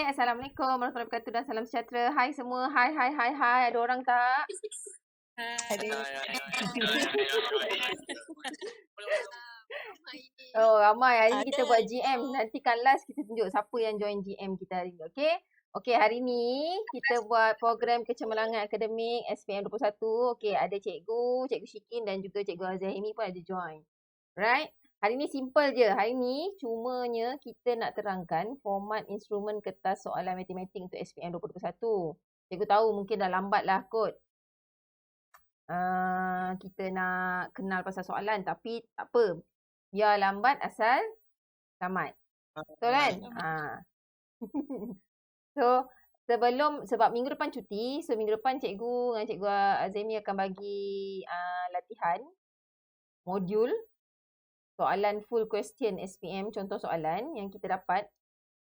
Assalamualaikum warahmatullahi wabarakatuh dan salam sejahtera. Hai semua. Hai. Ada orang tak? Ada. Oh, ramai. Hari ni kita buat GM. Nanti kan last kita tunjuk siapa yang join GM kita hari ni. Okey, hari ni kita buat program kecemerlangan akademik SPM 21. Okey, ada Cikgu Shikin dan juga Cikgu Azahimi pun ada join. Right? Hari ni simple je. Hari ni cumanya kita nak terangkan format instrumen kertas soalan matematik untuk SPM 2021. Cikgu tahu mungkin dah lambat lah kot. Kita nak kenal pasal soalan, tapi tak apa. Biar lambat asal tamat. Betul kan? So, sebab minggu depan cuti, so minggu depan cikgu dengan Cikgu Azimi akan bagi latihan modul soalan full question SPM, contoh soalan yang kita dapat.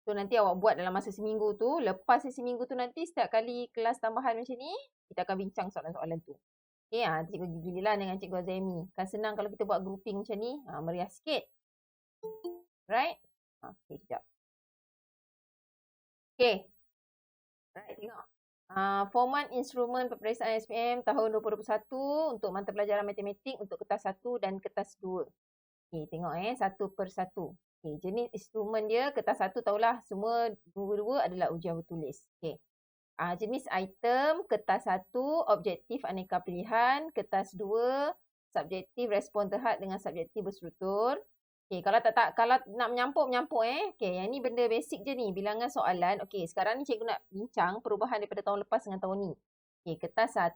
So, nanti awak buat dalam masa seminggu tu. Lepas seminggu tu nanti, setiap kali kelas tambahan macam ni, kita akan bincang soalan-soalan tu. Okay, cikgu gililah dengan Cikgu Azimi. Kan senang kalau kita buat grouping macam ni, meriah sikit. Right? Okay, sekejap. Okay. Right, tengok. Format instrumen peperiksaan SPM tahun 2021 untuk mata pelajaran matematik untuk kertas 1 dan kertas 2. Okay, tengok satu per satu. Okay, jenis instrumen dia, kertas 1 tahulah semua dua-dua adalah ujian bertulis. Okay. Jenis item, kertas 1, objektif aneka pilihan, kertas 2, subjektif respon terhad dengan subjektif berstruktur. Okay, kalau nak menyampuk. Okay, yang ni benda basic je ni, bilangan soalan. Okay, sekarang ni cikgu nak bincang perubahan daripada tahun lepas dengan tahun ni. Okay, kertas 1,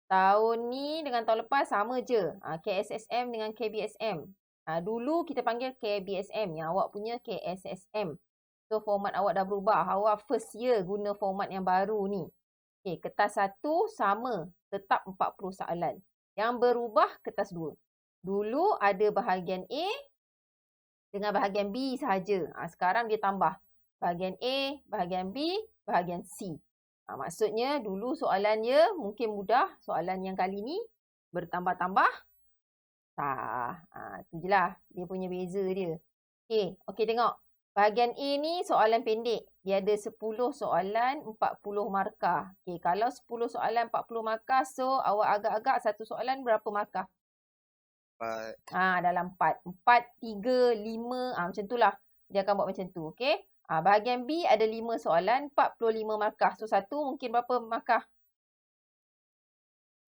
tahun ni dengan tahun lepas sama je. KSSM dengan KBSM. Dulu kita panggil KBSM, yang awak punya KSSM. So, format awak dah berubah. Awak first year guna format yang baru ni. Okay, kertas 1 sama, tetap 40 soalan. Yang berubah kertas 2. Dulu ada bahagian A dengan bahagian B sahaja. Sekarang dia tambah bahagian A, bahagian B, bahagian C. Maksudnya dulu soalan dia mungkin mudah. Soalan yang kali ni bertambah-tambah. Tu je lah. Dia punya beza dia. Okay, tengok. Bahagian A ni soalan pendek. Dia ada 10 soalan, 40 markah. Okay, kalau 10 soalan, 40 markah, so awak agak-agak satu soalan berapa markah? 4. Dalam 4. 4, 3, 5. Macam tu lah. Dia akan buat macam tu. Okay. Bahagian B ada 5 soalan, 45 markah. So, satu mungkin berapa markah?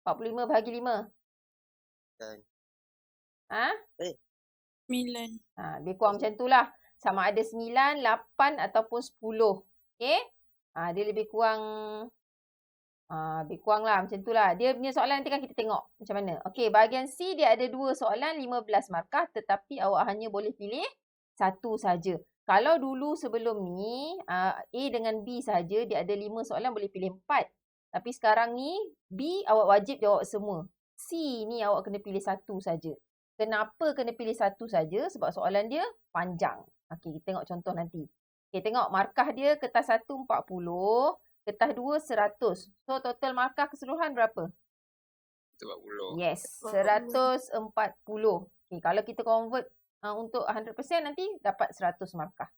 45 bahagi 5. 9. Dia kurang macam tu lah. Sama ada 9, 8 ataupun 10. Okay. Dia lebih kurang lah macam tu lah. Dia punya soalan nanti kan kita tengok macam mana. Okey, bahagian C dia ada 2 soalan 15 markah, tetapi awak hanya boleh pilih satu saja. Kalau dulu sebelum ni A dengan B saja dia ada 5 soalan boleh pilih 4. Tapi sekarang ni B awak wajib jawab semua. C ni awak kena pilih satu saja. Kenapa kena pilih satu saja? Sebab soalan dia panjang. Okey, kita tengok contoh nanti. Okey, tengok markah dia kertas 1 40. Kertas 2, 100. So, total markah keseluruhan berapa? 40. Yes, 140. Okay, kalau kita convert untuk 100% nanti dapat 100 markah.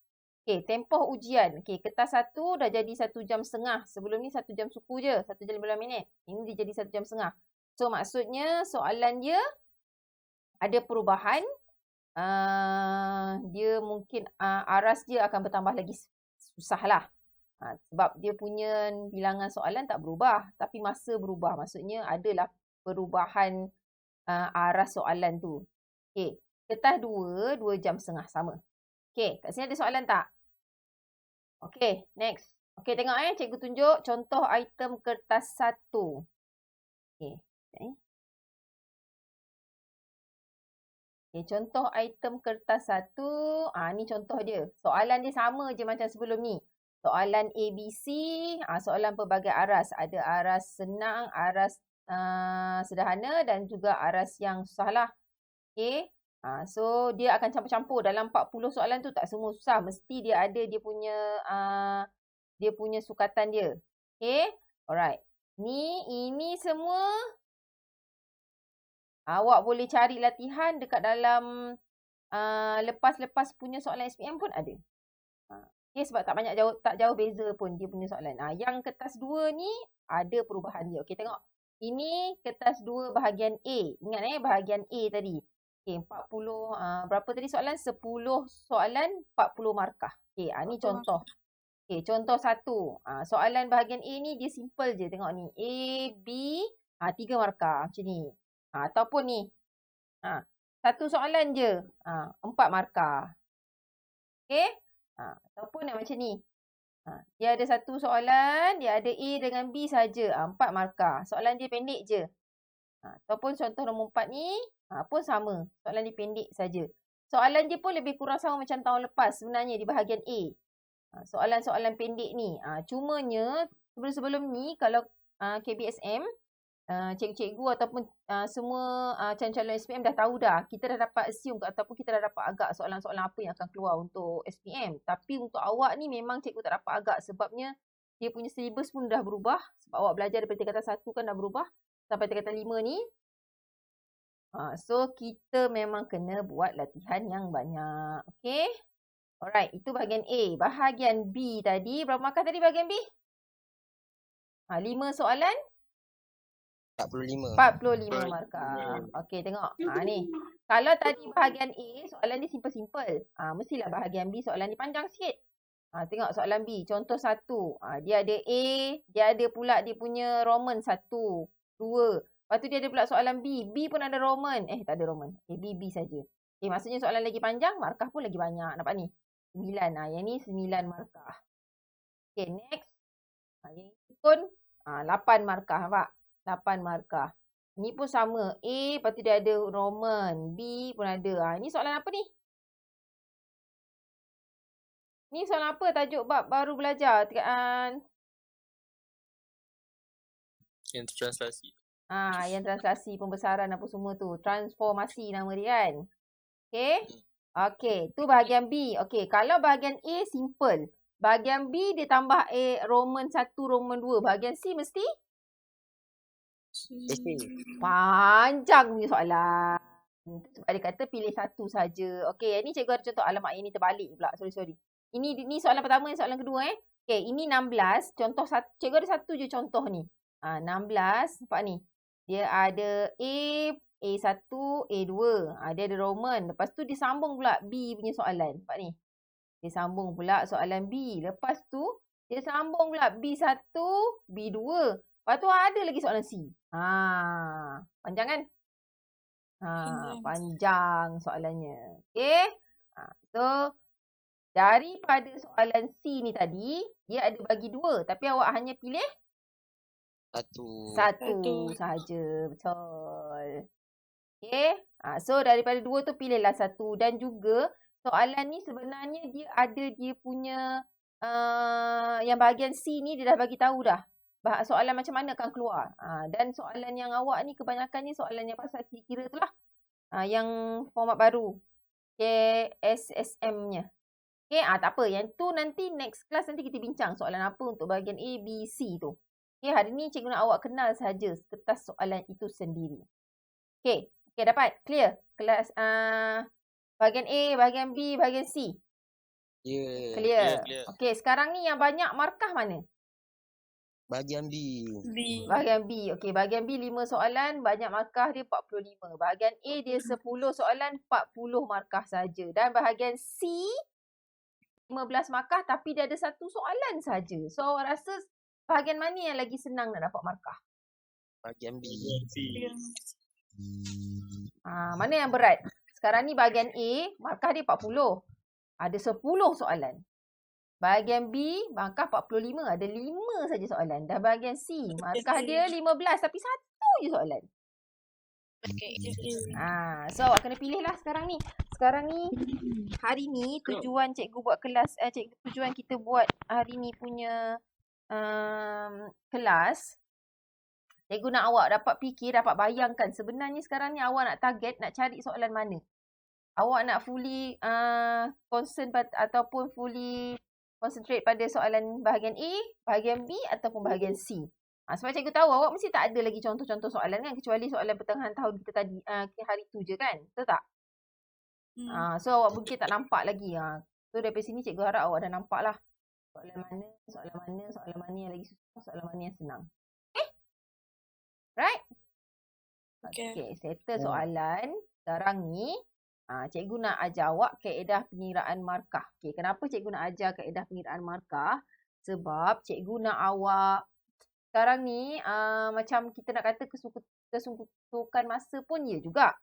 Okay, tempoh ujian. Okay, kertas 1 dah jadi 1 jam setengah. Sebelum ni 1 jam suku je, 1 jam 15 minit. Ini dia jadi 1 jam setengah. So, maksudnya soalan dia ada perubahan. Dia mungkin aras dia akan bertambah lagi susah lah. Sebab dia punya bilangan soalan tak berubah, tapi masa berubah. Maksudnya adalah perubahan aras soalan tu. Okey, kertas 2, 2 jam setengah sama. Okey, kat sini ada soalan tak? Okey, next. Okey, tengok cikgu tunjuk contoh item kertas 1. Okey, Okay, contoh item kertas 1. Ni contoh dia. Soalan dia sama je macam sebelum ni. Soalan ABC, soalan pelbagai aras. Ada aras senang, aras sederhana dan juga aras yang susah lah. Okay. So, dia akan campur-campur. Dalam 40 soalan tu tak semua susah. Mesti dia ada dia punya sukatan dia. Okay. Alright. Ini semua awak boleh cari latihan dekat dalam lepas-lepas punya soalan SPM pun ada. Okay, sebab tak jauh beza pun dia punya soalan. Yang kertas 2 ni ada perubahan dia. Okey, tengok. Ini kertas 2 bahagian A. Ingat bahagian A tadi. Okey, 40 berapa tadi soalan? 10 soalan 40 markah. Okey, ni contoh. Okey, contoh 1. Soalan bahagian A ni dia simple je. Tengok ni. A, B, 3 markah macam ni. Ataupun ni. Satu soalan je. 4 markah. Okey? Ataupun yang macam ni. Dia ada satu soalan, dia ada A dengan B saja. 4 markah. Soalan dia pendek je. Ataupun contoh nombor 4 ni pun sama. Soalan dia pendek saja. Soalan dia pun lebih kurang sama macam tahun lepas sebenarnya di bahagian A. Soalan-soalan pendek ni. Cumanya sebelum-sebelum ni kalau KBSM, cikgu-cikgu ataupun semua calon-calon SPM dah tahu dah. Kita dah dapat assume ataupun kita dah dapat agak soalan-soalan apa yang akan keluar untuk SPM. Tapi untuk awak ni memang cikgu tak dapat agak sebabnya dia punya syllabus pun dah berubah. Sebab awak belajar daripada tingkatan 1 kan dah berubah sampai tingkatan 5 ni. So kita memang kena buat latihan yang banyak. Okay. Alright, itu bahagian A. Bahagian B tadi, berapa markah tadi bahagian B? 5 soalan? 45 markah. Okey, tengok. Ni. Kalau tadi bahagian A, soalan dia simple-simple. Mestilah bahagian B soalan ni panjang sikit. Tengok soalan B. Contoh 1. Dia ada A, dia ada pula dia punya Roman 1, 2. Lepas tu dia ada pula soalan B. B pun ada Roman. Tak ada Roman. B saja. Maksudnya soalan lagi panjang, markah pun lagi banyak. Nampak ni? 9. Yang ni 9 markah. Okay, next. Yang ni pun 8 markah. Nampak? 8 markah. Ni pun sama. A, lepas tu dia ada Roman. B pun ada. Ni soalan apa ni? Ni soalan apa? Tajuk bab baru belajar. Yang translasi. Yang translasi, pembesaran apa semua tu. Transformasi nama dia kan. Okay. Okay. Tu bahagian B. Okay. Kalau bahagian A, simple. Bahagian B, dia tambah A, Roman 1, Roman 2. Bahagian C mesti? Panjang punya soalan. Sebab dia kata pilih satu saja. Okey, yang ni cikgu ada contoh. Alamak, yang ni terbalik pula. Sorry. Ini soalan pertama, yang soalan kedua. Okey, ini 16. Contoh satu. Cikgu ada satu je contoh ni. 16. Nampak ni. Dia ada A, A1, A2. Dia ada Roman. Lepas tu dia sambung pula B punya soalan. Nampak ni. Dia sambung pula soalan B. Lepas tu, dia sambung pula B1, B2. Lepas tu ada lagi soalan C. Panjang kan? Panjang soalannya. Okay. So, daripada soalan C ni tadi, dia ada bagi 2. Tapi awak hanya pilih? Satu sahaja. Betul. Okay. So, daripada 2 tu pilihlah satu. Dan juga, soalan ni sebenarnya dia ada dia punya, yang bahagian C ni dia dah bagi tahu dah. Soalan macam mana akan keluar. Dan soalan yang awak ni kebanyakan ni soalan yang pasal kira-kira tu lah. Yang format baru. Okay, SSM-nya. Okay, tak apa. Yang tu nanti next class nanti kita bincang soalan apa untuk bahagian A, B, C tu. Okay, hari ni cikgu nak awak kenal sahaja kertas soalan itu sendiri. Okay, dapat? Clear? Kelas bahagian A, bahagian B, bahagian C. Clear. Okay, sekarang ni yang banyak markah mana? Bahagian B. Bahagian B. Okey, bahagian B 5 soalan, banyak markah dia 45. Bahagian A dia 10 soalan, 40 markah saja. Dan bahagian C 15 markah tapi dia ada satu soalan saja. So, awak rasa bahagian mana yang lagi senang nak dapat markah? Bahagian B. Mana yang berat? Sekarang ni bahagian A, markah dia 40. Ada 10 soalan. Bahagian B, markah 45. Ada 5 saja soalan. Dan bahagian C, markah dia 15 tapi satu je soalan. So, awak kena pilih lah sekarang ni. Sekarang ni, hari ni tujuan cikgu buat kelas, tujuan kita buat hari ni punya kelas, cikgu nak awak dapat fikir, dapat bayangkan sebenarnya sekarang ni awak nak target, nak cari soalan mana. Awak nak fully concern ataupun fully concentrate pada soalan bahagian A, bahagian B ataupun bahagian C. Sebab cikgu tahu awak mesti tak ada lagi contoh-contoh soalan kan, kecuali soalan pertengahan tahun kita tadi, hari tu je kan, betul tak? So awak mungkin tak nampak lagi. So daripada sini cikgu harap awak dah nampak lah soalan mana yang lagi susah, soalan mana yang senang. Okay? Right? Okay, settle soalan. Sekarang ni, cikgu nak ajar awak kaedah pengiraan markah. Okay, kenapa cikgu nak ajar kaedah pengiraan markah? Sebab cikgu nak awak, sekarang ni macam kita nak kata kesungguhan masa pun ya juga.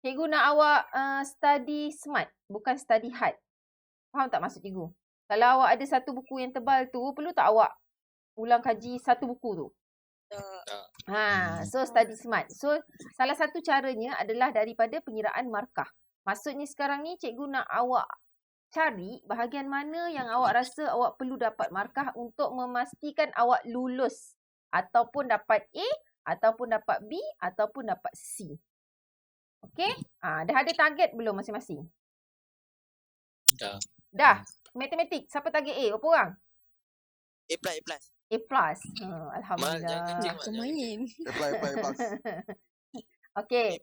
Cikgu nak awak study smart, bukan study hard. Faham tak maksud cikgu? Kalau awak ada satu buku yang tebal tu, perlu tak awak ulang kaji satu buku tu? So study smart. So salah satu caranya adalah daripada pengiraan markah. Maksudnya sekarang ni cikgu nak awak cari bahagian mana yang awak rasa awak perlu dapat markah untuk memastikan awak lulus. Ataupun dapat A, ataupun dapat B, ataupun dapat C. Okay? Dah ada target belum masing-masing? Dah. Matematik, siapa target A? Berapa orang? A+. Alhamdulillah. Lumayan. Okay.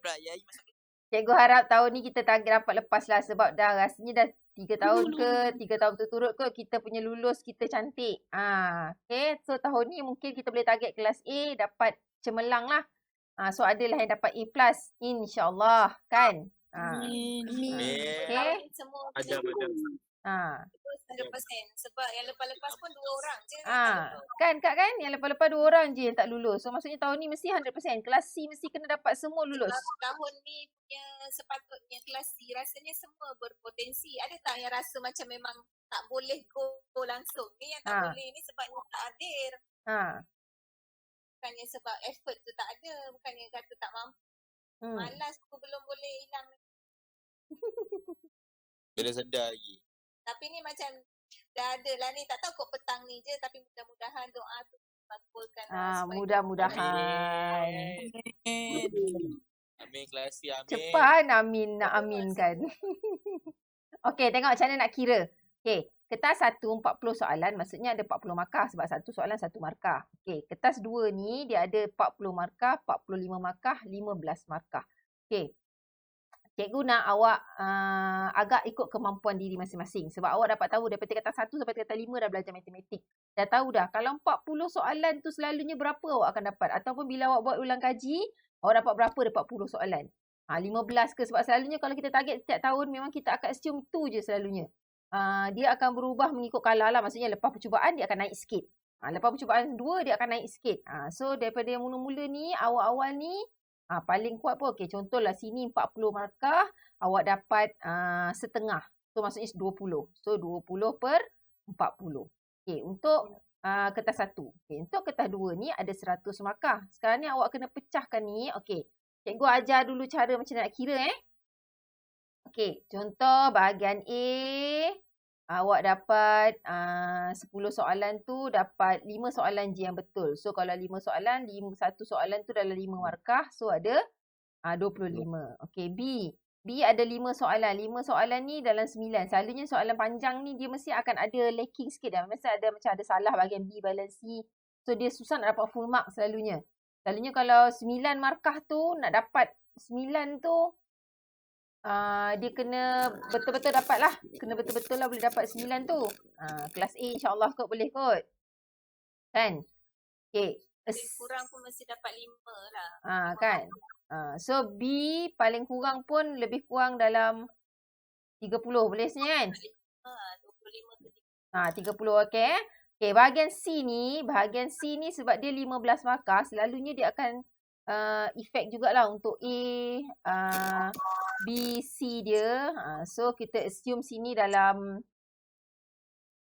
Cikgu harap tahun ni kita target dapat lepas lah. Sebab dah rasanya dah 3 tahun ke, 3 tahun berturut-turut ke, kita punya lulus kita cantik. Okay. So tahun ni mungkin kita boleh target kelas A dapat cemerlang lah. So adalah yang dapat A+. InsyaAllah. Kan? Amin. Okay. Ada. 100%. Sebab yang lepas-lepas pun 2 orang je. Kan Kak kan? Yang lepas-lepas 2 orang je yang tak lulus. So maksudnya tahun ni mesti 100%. Kelas C mesti kena dapat semua lulus. Sebab tahun ni punya sepatutnya kelas C rasanya semua berpotensi. Ada tak yang rasa macam memang tak boleh go langsung? Ni yang tak boleh ni sebabnya tak hadir. Bukannya sebab effort tu tak ada. Bukannya kata tak mampu. Malas tu belum boleh hilang. Bila sedar lagi. Tapi ni macam dah ada lah ni. Tak tahu kok petang ni je. Tapi mudah-mudahan doa tu makbulkan. Mudah-mudahan. Amin kelas C, amin. Cepat amin nak aminkan. Okey, tengok macam mana nak kira. Okey, kertas 1 40 soalan. Maksudnya ada 40 markah sebab satu soalan 1 markah. Okey, kertas 2 ni dia ada 40 markah, 45 markah, 15 markah. Okey. Cikgu nak awak agak ikut kemampuan diri masing-masing. Sebab awak dapat tahu daripada tingkatan 1 sampai tingkatan 5 dah belajar matematik. Dah tahu dah. Kalau 40 soalan tu selalunya berapa awak akan dapat. Ataupun bila awak buat ulang kaji, awak dapat berapa dapat 40 soalan. 15 ke. Sebab selalunya kalau kita target setiap tahun, memang kita akan assume tu je selalunya. Dia akan berubah mengikut kalah lah. Maksudnya lepas percubaan dia akan naik sikit. Lepas percubaan 2 dia akan naik sikit. So daripada yang mula-mula ni, awal-awal ni, paling kuat pun, okay, contohlah sini 40 markah, awak dapat setengah. So maksudnya 20. So 20 per 40. Okay, untuk kertas 1. Okay, untuk kertas 2 ni ada 100 markah. Sekarang ni awak kena pecahkan ni. Okay, cikgu ajar dulu cara macam nak kira. Okay, contoh bahagian A, awak dapat 10 soalan tu dapat 5 soalan je yang betul. So kalau 5 soalan, 1 soalan tu dalam 5 markah. So ada 25. Okey, B. B ada 5 soalan. 5 soalan ni dalam 9. Selalunya soalan panjang ni dia mesti akan ada lacking sikit dah. Mesti ada macam ada salah bahagian B, bahagian C. So dia susah nak dapat full mark selalunya. Selalunya kalau 9 markah tu nak dapat 9 tu dia kena betul-betul dapat lah. Kena betul-betul lah boleh dapat 9 tu. Kelas A insyaAllah kot boleh kot. Kan? Okay. Kurang pun mesti dapat 5 lah. Kan? So B paling kurang pun lebih kurang dalam 30 boleh sebenarnya kan? 25 ke 30. 30 okey. Okay, bahagian C ni sebab dia 15 markah, selalunya dia akan efek jugalah untuk A, B, C dia. So kita assume sini dalam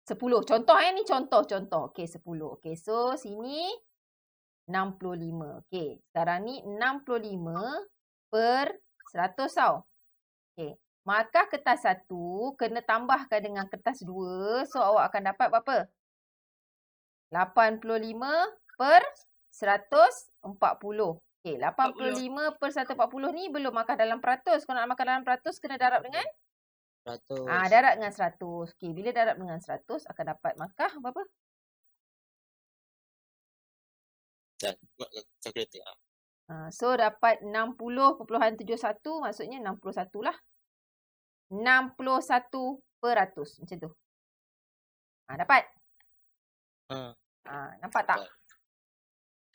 10. Contoh ni contoh. Okey, 10. Okey, so sini 65. Okey, sekarang ni 65 per 100 tau. Okey, markah kertas 1 kena tambahkan dengan kertas 2. So awak akan dapat berapa? 85 per 140. Okey, 85 per 140 ni belum markah dalam peratus. Kalau nak markah dalam peratus, kena darab dengan? 100. Darab dengan 100. Okey, bila darab dengan 100, akan dapat markah berapa? Kalkulator. So, dapat 60.71, maksudnya 61 lah. 61 100 macam tu. Dapat? Nampak tak?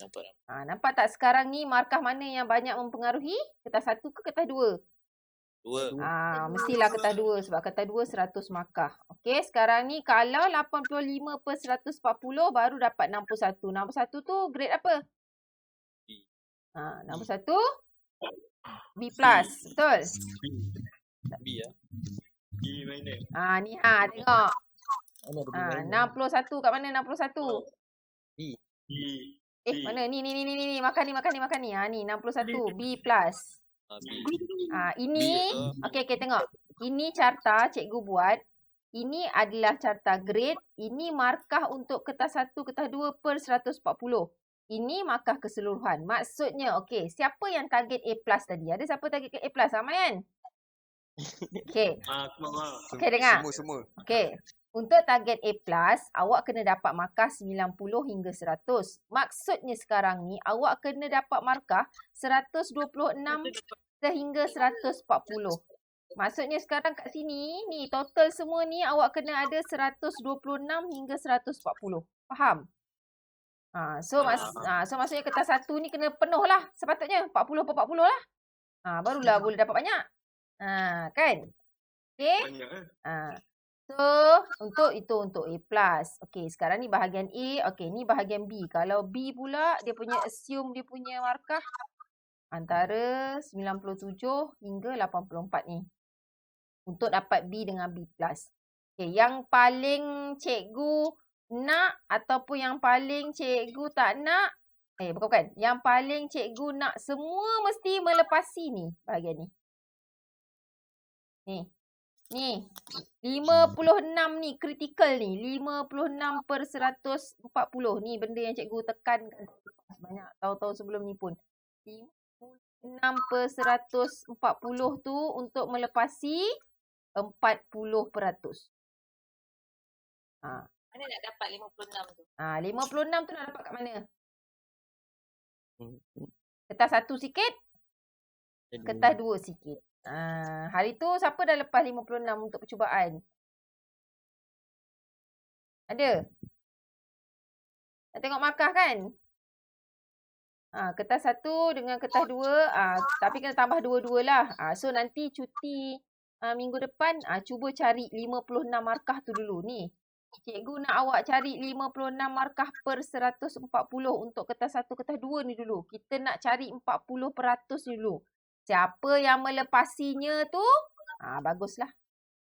Nampak. Nampak tak sekarang ni markah mana yang banyak mempengaruhi? Kertas 1 ke kertas 2? 2. Mestilah kertas 2 sebab kertas 2 100 markah. Okey, sekarang ni kalau 85/140 baru dapat 61. 61 tu grade apa? B. 61 B+, betul? B ya. B mana? Ni tengok. Mana ada B mana? 61 kat mana 61? B. Mana ni makan ni. Ni 61 B+. B. Ini okey tengok. Ini carta cikgu buat. Ini adalah carta grade. Ini markah untuk kertas 1, kertas 2 per 140. Ini markah keseluruhan. Maksudnya okey, siapa yang target A+ tadi? Ada siapa target A+? Ramai kan? Okey. Okey dengar. Semua. Okey. Untuk target A+, awak kena dapat markah 90 hingga 100. Maksudnya sekarang ni, awak kena dapat markah 126 sehingga 140. Maksudnya sekarang kat sini, ni total semua ni awak kena ada 126 hingga 140. Faham? So maksudnya kertas 1 ni kena penuh lah sepatutnya. 40 per 40 lah. Barulah boleh dapat banyak. Kan? Okey? So, untuk A+. Okey, sekarang ni bahagian A. Okey, ni bahagian B. Kalau B pula, dia punya assume dia punya markah antara 97 hingga 84 ni. Untuk dapat B dengan B+. Okey, yang paling cikgu nak ataupun yang paling cikgu tak nak. Bukan. Yang paling cikgu nak semua mesti melepasi ni bahagian ni. Ni 56 ni critical ni. 56/140 ni benda yang cikgu tekankan banyak tahun-tahun sebelum ni pun. 56/140 tu untuk melepasi 40%. Mana nak dapat 56 tu? 56 tu nak dapat kat mana? Kertas 1 sikit, kertas 2 sikit. Hari tu siapa dah lepas 56 untuk percubaan? Ada? Nak tengok markah kan? Kertas 1 dengan kertas 2, tapi kena tambah 2-2 lah. So nanti cuti minggu depan, cuba cari 56 markah tu dulu ni. Cikgu nak awak cari 56 markah per 140 untuk kertas 1, kertas 2 ni dulu. Kita nak cari 40% ni dulu. Siapa yang melepasinya tu, baguslah.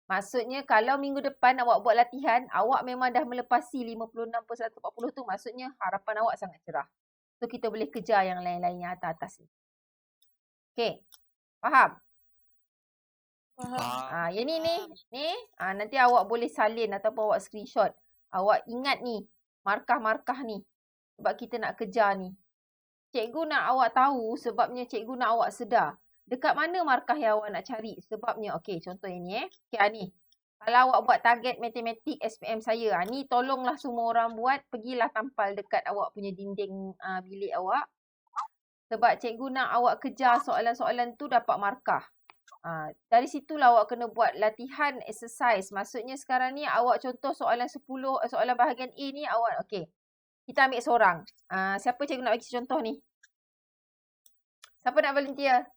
Maksudnya kalau minggu depan awak buat latihan, awak memang dah melepasi 56/140 tu, maksudnya harapan awak sangat cerah. So kita boleh kejar yang lain-lain yang atas-atas ni. Okey. Faham? Faham. Yang ni nanti awak boleh salin ataupun awak screenshot. Awak ingat ni, markah-markah ni. Sebab kita nak kejar ni. Cikgu nak awak tahu sebabnya cikgu nak awak sedar. Dekat mana markah yang awak nak cari? Sebabnya, okey, contoh yang ni Okey, ni. Kalau awak buat target matematik SPM saya, ni tolonglah semua orang buat, pergilah tampal dekat awak punya dinding bilik awak. Sebab cikgu nak awak kejar soalan-soalan tu dapat markah. Dari situlah awak kena buat latihan exercise. Maksudnya sekarang ni awak contoh soalan 10, soalan bahagian A ni awak, okey. Kita ambil seorang. Siapa cikgu nak bagi contoh ni? Siapa nak volunteer?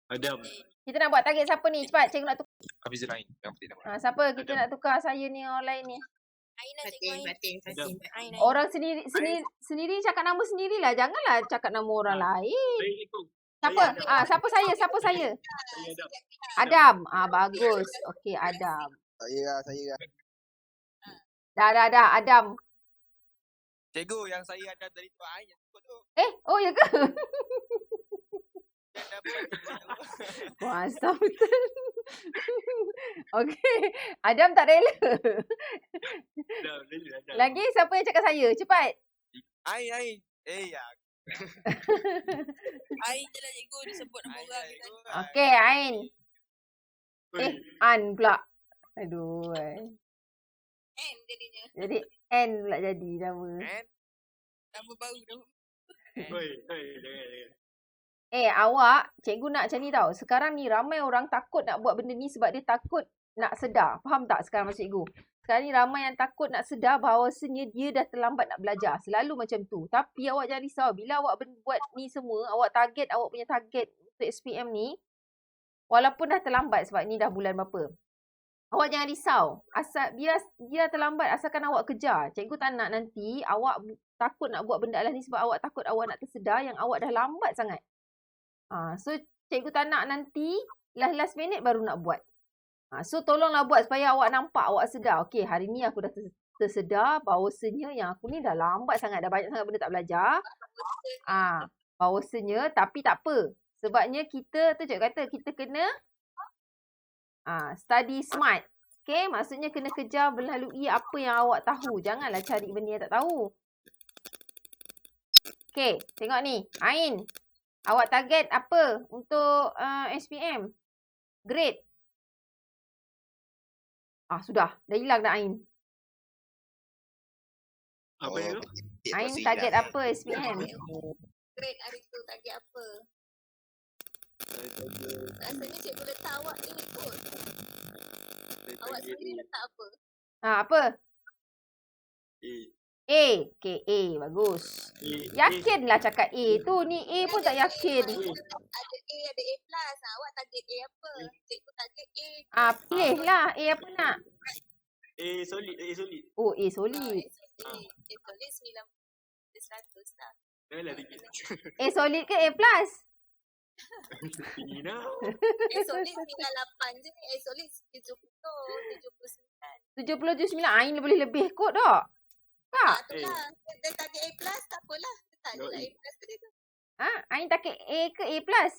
Adam. Kita nak buat target siapa ni? Cepat, cikgu nak tukar. Habis lain. Siapa kita nak tukar saya ni orang lain ni? Aina cikgu Fatin. Aina. Orang sendiri cakap nama sendirilah. Janganlah cakap nama orang lain. Siapa? Siapa saya? Adam. Bagus. Okey, Adam. Saya. Dah. Adam. Cikgu, yang saya ada dari tu yang tu. Oh ya ke? Kuasa betul. Okey. Adam tak rela. Lagi siapa yang cakap saya? Cepat. Ai. Ya. Ain je lah cikgu disebut nama orang. Okey, Ain. An pula. Aduh. N jadinya. Jadi N pula jadi nama. Nama baru dah. Awak, cikgu nak macam ni tau. Sekarang ni ramai orang takut nak buat benda ni sebab dia takut nak sedar. Faham tak sekarang Mak Cikgu? Sekarang ni ramai yang takut nak sedar bahawasanya dia dah terlambat nak belajar. Selalu macam tu. Tapi awak jangan risau. Bila awak buat ni semua, awak punya target untuk SPM ni, walaupun dah terlambat sebab ni dah bulan berapa. Awak jangan risau. Asal dia terlambat asalkan awak kejar. Cikgu tak nak nanti awak takut nak buat benda lah ni sebab awak takut awak nak tersedar yang awak dah lambat sangat. So cikgu tak nak nanti last minute baru nak buat. So tolonglah buat supaya awak nampak, awak sedar. Okey, hari ni aku dah tersedar bahawasanya yang aku ni dah lambat sangat, dah banyak sangat benda tak belajar. Bahawasanya, tapi tak apa. Sebabnya kita tu cikgu kata kita kena study smart. Okey, maksudnya kena kejar melalui apa yang awak tahu. Janganlah cari benda yang tak tahu. Okey, tengok ni. Ain, awak target apa untuk SPM? Grade. Sudah. Dah hilang dah Ain. Apa itu? Ain target apa SPM? Grade hari tu target apa? Rasanya cikgu letak awak ni kot. Awak sendiri letak apa? Apa? A. Okay, A. Bagus. Yakinlah cakap A tu. Ni A pun tak yakin. Ada A, ada A+. Awak target A apa? Cikgu target A. Pilih lah. A apa nak? A solid. Oh, A solid. A solid 900 lah. Dah lah tinggi. A solid ke A plus? Tinggi dah. A solid 98 je ni. A solid 79. 79. Ain boleh lebih kot tak? Tak? Itulah. Dia target A+, tak apalah. Tak je lah A+ tadi tu. Ain target A ke A plus?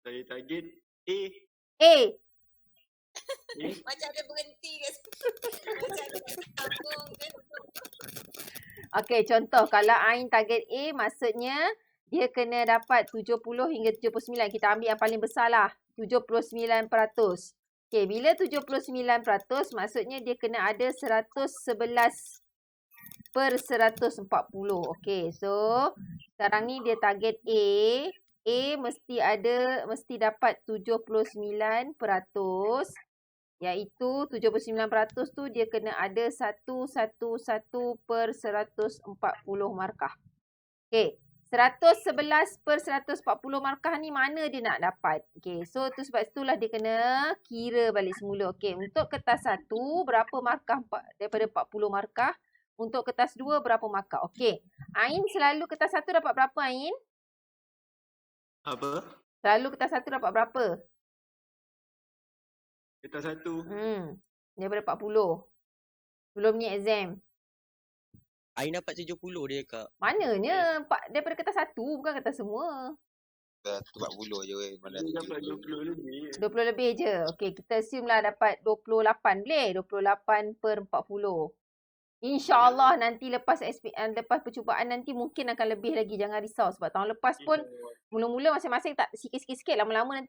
Saya target A. A. Macam dia berhenti kat situ. Macam dia nak sambung kan. Okey, contoh kalau Ain target A, maksudnya dia kena dapat 70 hingga 79. Kita ambil yang paling besar lah. 79%. Okey, bila 79%, maksudnya dia kena ada 111/140. Okey, so sekarang ni dia target A. A mesti dapat 79%. Iaitu 79% tu dia kena ada 111/140 markah. Okey, 111/140 markah ni mana dia nak dapat? Okey, so tu sebab itulah dia kena kira balik semula. Okey, untuk kertas 1 berapa markah daripada 40 markah? Untuk kertas 2 berapa markah? Okey, Ain selalu kertas 1 dapat berapa Ain? Apa? Selalu kertas 1 dapat berapa? Kertas 1. Daripada 40. Sebelum ni exam. Ain dapat 70 dia kak. Mananya? Daripada kertas 1 bukan kertas semua. 40 je weh. Mana Dia dapat 20 lebih. 20 lebih je. Okey, kita assume lah dapat 28 boleh? 28/40. InsyaAllah nanti lepas percubaan nanti mungkin akan lebih lagi. Jangan risau sebab tahun lepas pun mula-mula masing-masing tak sikit-sikit. Lama-lama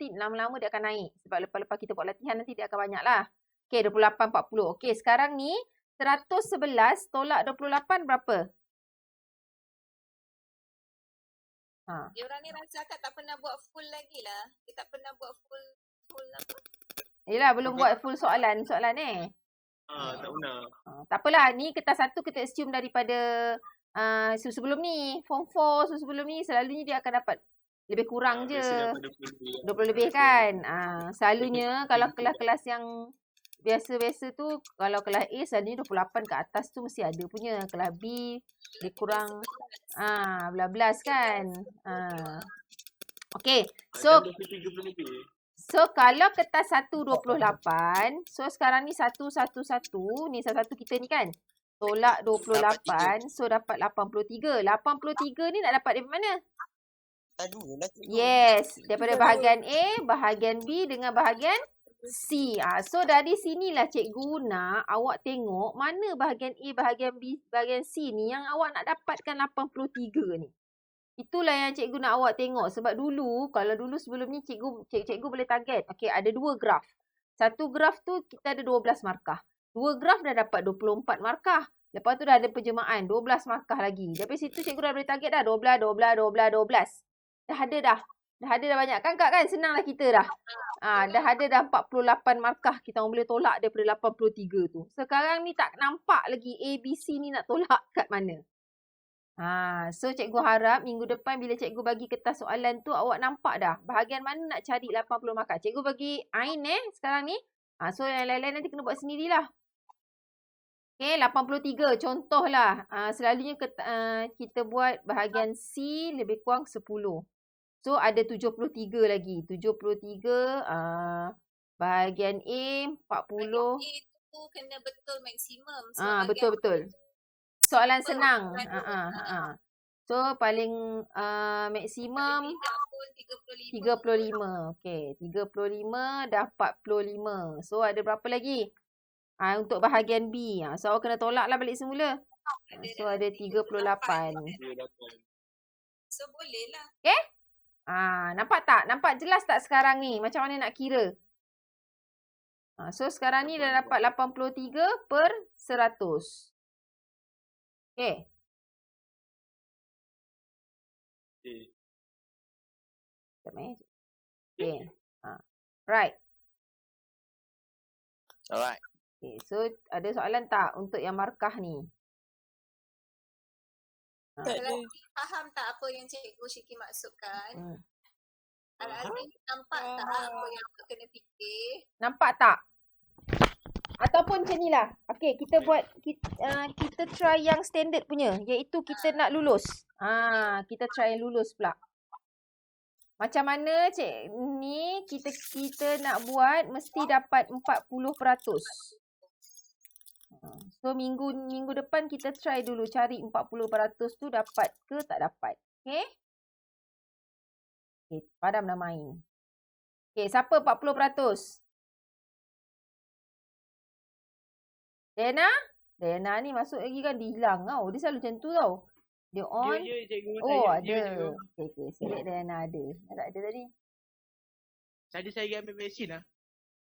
dia akan naik. Sebab lepas kita buat latihan nanti dia akan banyak lah. Okey, 28/40. Okey, sekarang ni 111 tolak 28 berapa? Dia orang ni rasa tak pernah buat full lagi lah. Dia tak pernah buat full apa? Yelah, belum buat full soalan Tak pernah. Tak apalah, ni kertas 1 kita assume daripada sebelum ni, form 4 sebelum ni selalunya dia akan dapat lebih kurang je. 20 lebih kan. Selalunya kalau kelas-kelas yang biasa-biasa tu, kalau kelas A selalunya 28 ke atas tu mesti ada punya. Kelas B lebih kurang belas kan. Okey, so kalau kertas 1 28, so sekarang ni 111 ni salah satu kita ni kan. Tolak 28, so dapat 83. 83 ni nak dapat dari mana? Yes, daripada bahagian A, bahagian B dengan bahagian C. So dari sinilah cikgu nak awak tengok mana bahagian A, bahagian B, bahagian C ni yang awak nak dapatkan 83 ni. Itulah yang cikgu nak awak tengok. Sebab kalau dulu sebelum ni cikgu boleh target. Okey, ada 2 graf. Satu graf tu kita ada 12 markah. 2 graf dah dapat 24 markah. Lepas tu dah ada penjemahan, 12 markah lagi. Dari situ cikgu dah boleh target dah 12. Dah ada dah. Dah ada dah banyak kan Kak kan? Senang lah kita dah. Dah ada dah 48 markah kita orang boleh tolak daripada 83 tu. Sekarang ni tak nampak lagi A, B, C ni nak tolak kat mana. So cikgu harap minggu depan bila cikgu bagi kertas soalan tu awak nampak dah bahagian mana nak cari 80 markah. Cikgu bagi Ain sekarang ni. So yang lain-lain nanti kena buat sendirilah. Okay, 83 contohlah. Selalunya kita buat bahagian C lebih kurang 10. So ada 73 lagi. 73 bahagian A 40. Bahagian A tu kena betul maksimum. Betul-betul. Soalan senang. So paling maksimum 35. Okey, 35 dah 45. So ada berapa lagi? Untuk bahagian B. So awak kena tolaklah balik semula. So ada 38. So boleh lah. Okay? Nampak tak? Nampak jelas tak sekarang ni? Macam mana nak kira? So sekarang ni dah dapat 83 per 100. Okay. Sekejap Okay. Right. Alright. Okay. So ada soalan tak untuk yang markah ni? Kalau faham tak apa yang Cikgu Syiki maksudkan? Al-Azim nampak tak apa yang kena fikir? Nampak tak? Ataupun macam ni lah. Okay, kita buat, kita try yang standard punya. Iaitu kita nak lulus. Kita try yang lulus pula. Macam mana ni kita nak buat mesti dapat 40%. So minggu depan kita try dulu cari 40% tu dapat ke tak dapat. Okay? Okay, padam dah main. Okay, siapa 40%? Diana? Diana ni masuk lagi kan dia hilang tau. Dia selalu macam tu tau. Dia on. Ada. Okay. Select Diana ada. Tak ada tadi. Tadi saya ambil vaksin lah.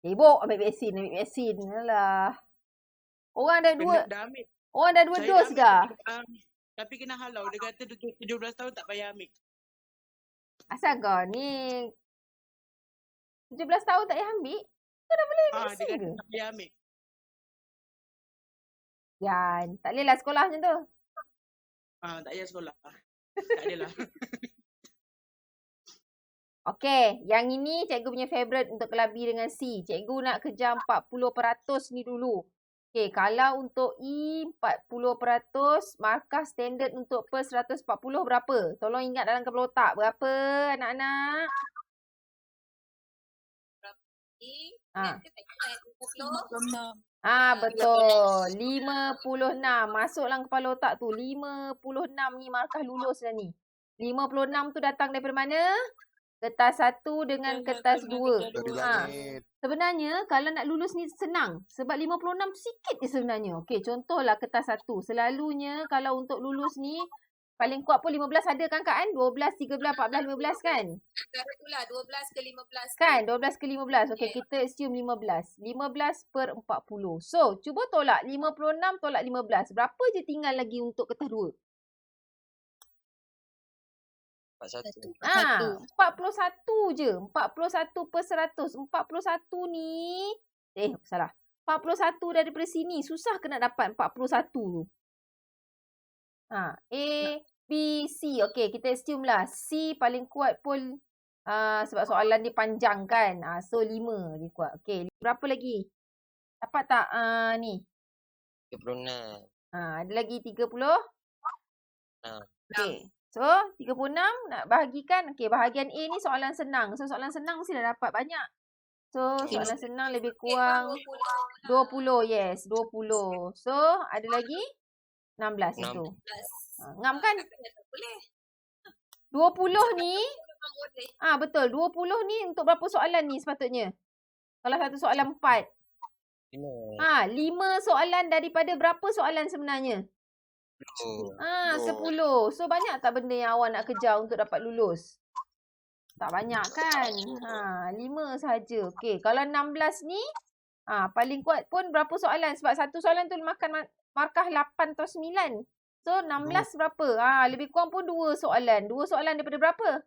Sibuk ambil vaksin. Alah. Orang dah dua. Orang dah 2 dos dah. Tapi kena halau. Dia kata 17 tahun tak payah ambil. Asal kau ni 17 tahun tak payah ambil? Kau dah boleh vaksin dia kata ke? tak payah ambil. Yan, tak bolehlah sekolah macam tu. Tak payah sekolah. Tak adalah. Okey, yang ini cikgu punya favourite untuk kelabi dengan C. Cikgu nak kejar 40% ni dulu. Okey, kalau untuk E 40%, markah standard untuk per 140 berapa? Tolong ingat dalam kepala otak. Berapa anak-anak? Betul. 56. Masuklah kepala otak tu. 56 ni markah lulus dah ni. 56 tu datang daripada mana? Kertas 1 dengan kertas 2. Sebenarnya kalau nak lulus ni senang. Sebab 56 tu sikit je sebenarnya. Okey, contohlah kertas 1. Selalunya kalau untuk lulus ni paling kuat pun 15 ada kan Kak kan? 12, 13, 14, 15 kan? Antara tu lah 12 ke 15. Kan? 12 ke 15. Okey, kita assume 15. 15 per 40. So, cuba tolak 56 tolak 15. Berapa je tinggal lagi untuk kertas 2? 41. 41 je. 41 per 100. 41 ni. Salah. 41 daripada sini. Susah ke nak dapat 41 tu? A, B, C. Okey, kita assume lah. C paling kuat pun sebab soalan dia panjang kan. So 5 dia kuat. Okey, berapa lagi? Dapat tak ni? 36. Ada lagi 30? Okey. So, 36 nak bahagikan. Okey, bahagian A ni soalan senang. So, soalan senang mesti dah dapat banyak. So, soalan senang lebih kurang 20. Yes, 20. So, ada lagi 16 itu. Ngam kan? 20 ni. Betul. 20 ni untuk berapa soalan ni sepatutnya? Kalau satu soalan 4. 5 soalan daripada berapa soalan sebenarnya? 10. So banyak tak benda yang awak nak kejar untuk dapat lulus? Tak banyak kan? 5 sahaja. Okey, kalau 16 ni paling kuat pun berapa soalan? Sebab satu soalan tu makan markah 8 atau 9. So 16 berapa? Lebih kurang pun 2 soalan. 2 soalan daripada berapa?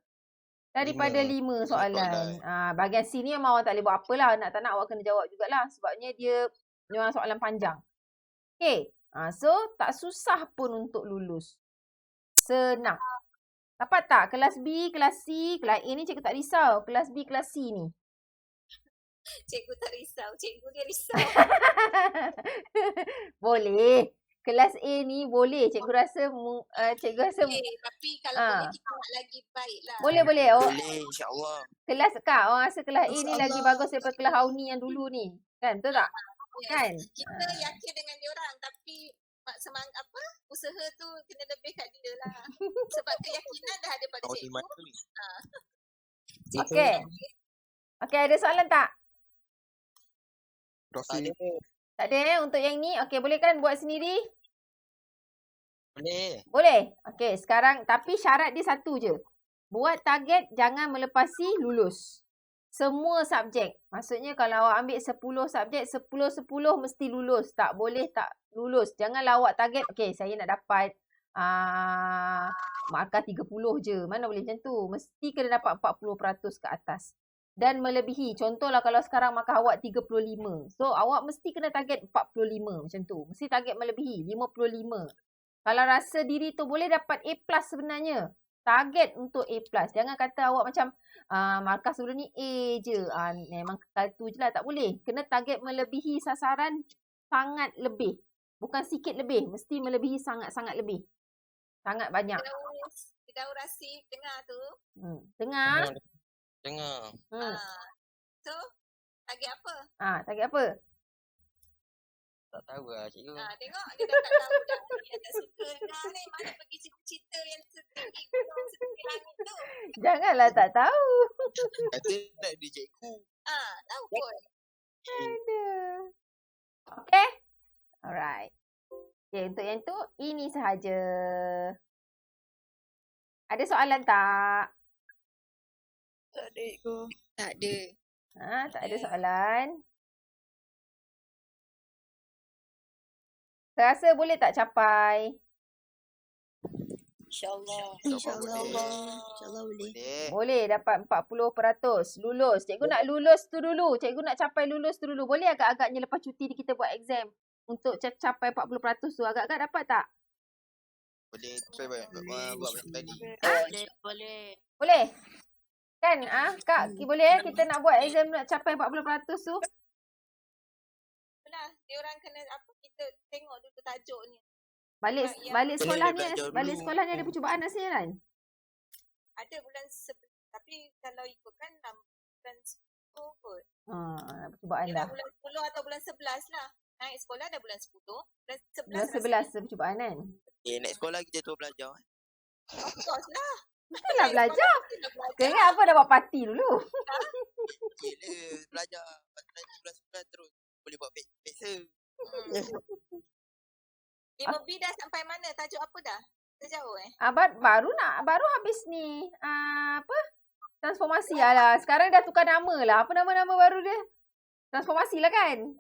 Daripada 5 soalan. Bahagian C ni memang awak tak boleh buat apa lah. Nak tak nak awak kena jawab jugalah. Sebabnya dia memang soalan panjang. Okay. So, tak susah pun untuk lulus. Senang. Dapat tak? Kelas B, kelas C, kelas A ni cikgu tak risau. Kelas B, kelas C ni. Cikgu tak risau. Cikgu dia risau. Boleh. Kelas A ni boleh. Cikgu rasa Tapi kalau boleh kita nak lagi baik lah. boleh. Boleh, insyaAllah. Kelas Kak, orang rasa kelas A ni lagi bagus daripada kelas Auni yang dulu ni. Kan? Betul tak? Yes. Kan? Kita yakin dengan diorang tapi semangat usaha tu kena lebih kat dia lah. Sebab keyakinan dah ada pada Kau di cikgu. mana ni? Okey. Okey, ada soalan tak? Tak ada. Tak ada untuk yang ni? Okey, boleh kan buat sendiri? Boleh. Boleh. Okey, sekarang tapi syarat dia satu je. Buat target jangan melepasi lulus. Semua subjek. Maksudnya kalau awak ambil 10 subjek, 10 mesti lulus. Tak boleh tak lulus. Janganlah awak target, okey saya nak dapat markah 30 je. Mana boleh macam tu. Mesti kena dapat 40% ke atas. Dan melebihi. Contohlah kalau sekarang markah awak 35. So awak mesti kena target 45 macam tu. Mesti target melebihi 55. Kalau rasa diri tu boleh dapat A+ sebenarnya. Target untuk A+. Jangan kata awak macam markah sebelum ni A je. Memang tu je lah. Tak boleh. Kena target melebihi sasaran sangat lebih. Bukan sikit lebih. Mesti melebihi sangat-sangat lebih. Sangat banyak. Kita urasi dengar tu. Dengar. Dengar. So, target apa? Target apa? Tak tahu lah cikgu. Tengok dia dah tak tahu dah. Dia tak suka dengar ni. Mana pergi cerita-cerita yang setinggi gunung, setinggi langit tu. Janganlah tak tahu. Kata nak di cikgu. Tahu pun. Aduh. Okay. Alright. Okay, untuk yang tu, ini sahaja. Ada soalan tak? Tak ada, cikgu. Tak ada. Tak ada soalan. Rasa boleh tak capai? InsyaAllah. InsyaAllah boleh. Boleh dapat 40%. Lulus. Cikgu nak lulus tu dulu. Cikgu nak capai lulus tu dulu. Boleh agak-agaknya lepas cuti ni kita buat exam. Untuk capai 40% tu. Agak-agak dapat tak? Boleh try buat macam tadi. Boleh? Kan? Kak, boleh kita nak buat exam nak capai 40% tu? Diorang kena kita tengok dulu tajuk ni. Balik sekolah ni ada percubaan rasanya kan? Ada bulan 11. Tapi kalau ikutkan bulan 10 kot. Percubaan dah. Bulan 10 atau bulan 11 lah. Naik sekolah dah bulan 10. Bulan 11 percubaan kan? Naik sekolah kita tu belajar. Of course lah. Mestilah belajar. Kena apa dah buat parti dulu? Gila, belajar. Bulan 11 terus. Boleh buat peksa. 5B dah sampai mana? Tajuk apa dah? Terjauh Baru habis ni. Transformasi lah. Sekarang dah tukar nama lah. Apa nama-nama baru dia? Transformasi lah kan?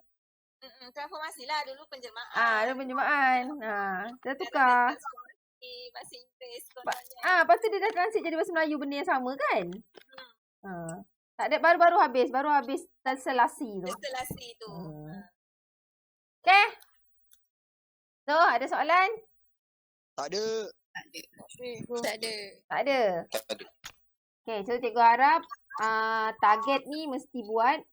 Transformasi lah. Dulu penjelmaan. Dulu penjelmaan. Dah tukar. Bahasa Inggeris. Lepas tu dia dah transit jadi bahasa Melayu, benda yang sama kan? Tak ada, baru habis translasi tu. Okay. So, ada soalan? Tak ada. Tak ada. Okay, so cikgu harap target ni mesti buat.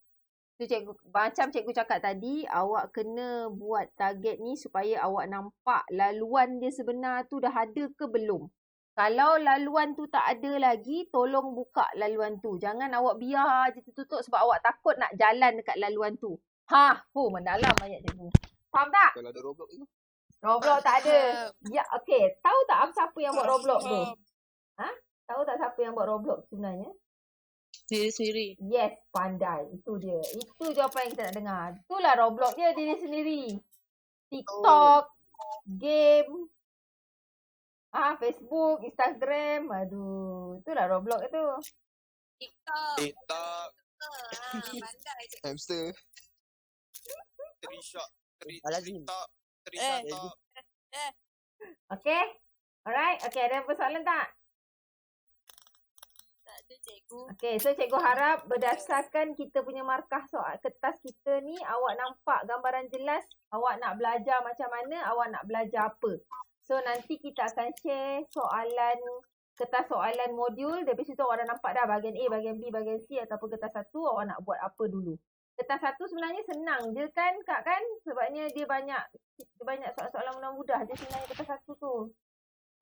So, macam cikgu cakap tadi, awak kena buat target ni supaya awak nampak laluan dia sebenar tu dah ada ke belum. Kalau laluan tu tak ada lagi, tolong buka laluan tu. Jangan awak biar je tertutup sebab awak takut nak jalan dekat laluan tu. Mendalam ayat cikgu. Faham tak? Kalau ada Roblox tu. Roblox tak ada. Ya, okey. Tahu tak siapa yang buat Roblox tu? Tahu tak siapa yang buat Roblox sebenarnya? Sendiri-sendiri. Yes, pandai. Itu dia. Itu jawapan yang kita nak dengar. Itulah Roblox dia diri sendiri. TikTok, game, Facebook, Instagram. Aduh, itulah Roblox itu. TikTok. Pandai je. Hamster. TikTok. Okay. Alright. Okay, ada persoalan tak? ada cikgu. Okey, so cikgu harap berdasarkan kita punya markah soal kertas kita ni, awak nampak gambaran jelas, awak nak belajar macam mana, awak nak belajar apa. So nanti kita akan share soalan, kertas soalan modul, dari situ awak dah nampak dah bahagian A, bahagian B, bahagian C ataupun kertas 1 awak nak buat apa dulu. Kertas 1 sebenarnya senang je kan Kak kan? Sebabnya dia banyak soalan-soalan mudah-mudah je sebenarnya kertas 1 tu.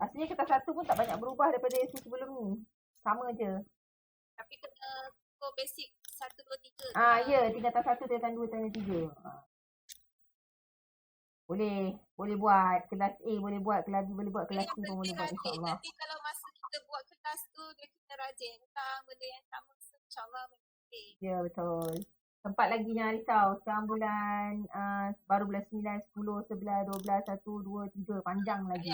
Rasanya kertas 1 pun tak banyak berubah daripada yang sebelum ni. Sama je. Tapi kena core basic 1, 2, 3. Ya, tingkatan 1, tingkatan 2, tingkatan 3. Boleh buat. Kelas A boleh buat, kelas B boleh buat, kelas C pun boleh buat insyaAllah. Nanti kalau masa kita buat kelas tu, dia kena rajin tentang benda yang sama. InsyaAllah okay. Ya, betul. Sempat lagi jangan risau. Sekarang bulan, baru bulan 9, 10, 11, 12, 1, 2, 3. Panjang lagi.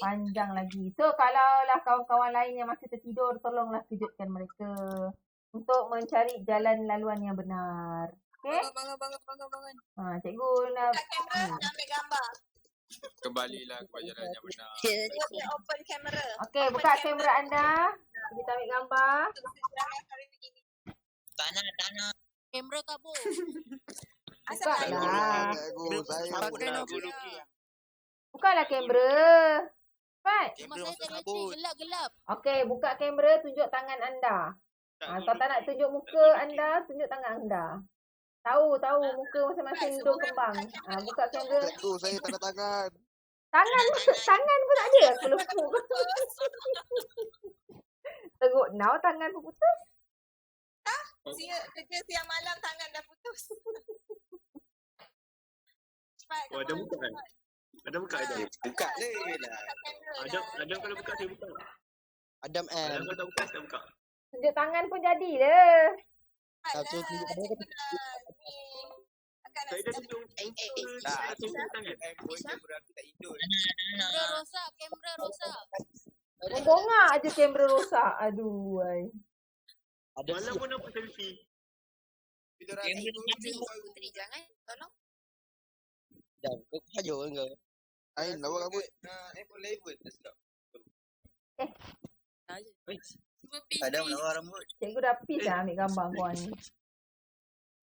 Panjang lagi. So, kalaulah kawan-kawan lain yang masih tertidur, tolonglah kejutkan mereka untuk mencari jalan laluan yang benar. Okay? Bangun. Cikgu nak... Buka kamera, nak ambil gambar. Kembalilah kepada jalan yang benar. Dia open kamera. Okey, buka kamera anda. Kita ambil gambar. Tanah. Kamera kabur. Buka Asal lah. Cikgu, saya Pakai nak nak lukis. Bukalah kamera. Cepat. Rumah saya terloceng, gelap-gelap. Okey, buka kamera, tunjuk tangan anda. Kalau tak nak tunjuk muka anda, tunjuk tangan anda. Tahu muka masing-masing hidung kembang. Buka kamera. cikgu, saya tanda tangan. Tangan pun tak ada. Aku lepuk. Teruk now tangan pun putus. Kerja siang malam tangan dah putus. Cepat. Ada buka kan? Ada buka Adam? Buka je lah. Adam kalau buka saya buka. Adam Adam kalau tak buka saya buka. Tunjuk tangan pun jadi dah. Satu tunjuk Saya dah tunjuk. Saya tunjuk tangan. Kamera aku tak hidup. Kamera rosak. Membongak je kamera rosak. Aduh. Ada Malam pun nampak selfie. Kita orang Putri, jangan. Tolong. Adam. Kau kaya kau. Ain, lawa rambut. iPhone 11 dah sedap. Cuma pin. Adam lawa rambut. Cikgu dah peace dah ambil gambar kau ni.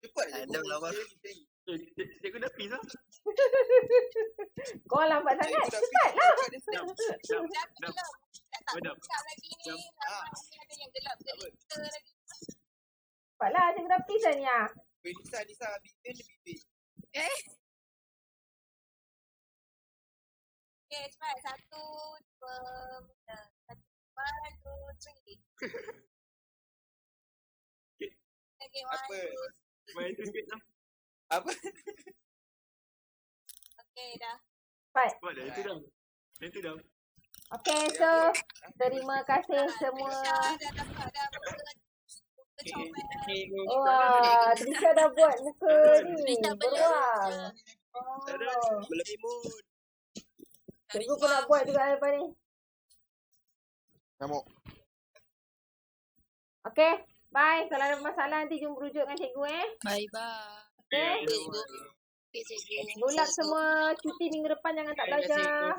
Cepat je. Adam lawa. Cikgu dah peace lah. Kau lambat sangat. Cepat lah. Adam. Tak lagi ni. Ada yang gelap gelita lagi. Cepatlah, cikgu dah peace dah ni ah. Nisa, bibir. Okay, cepat. 1, 2, 1, 2, 3. Okay, 1, Apa? 2, Main sikit lah. Apa? okay, dah. Buat dah. Itu dah. Okay, so terima kasih semua. Dah dapat dah muka comel. Wah, Trisha dah buat muka ni. Beruang. Oh. Berlemun. Cikgu pun nak buat juga lepas ni. Nyamuk. Okay, bye. Kalau ada masalah nanti jom berujuk dengan cikgu Bye-bye. Okay. Good luck semua. Cuti minggu depan jangan tak belajar.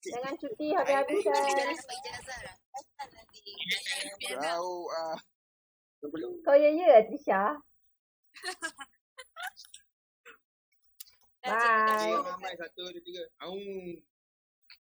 Jangan cuti habis-habisan. Jauh Kau ya Trisha. Bye. Ramai 1, 2, 3.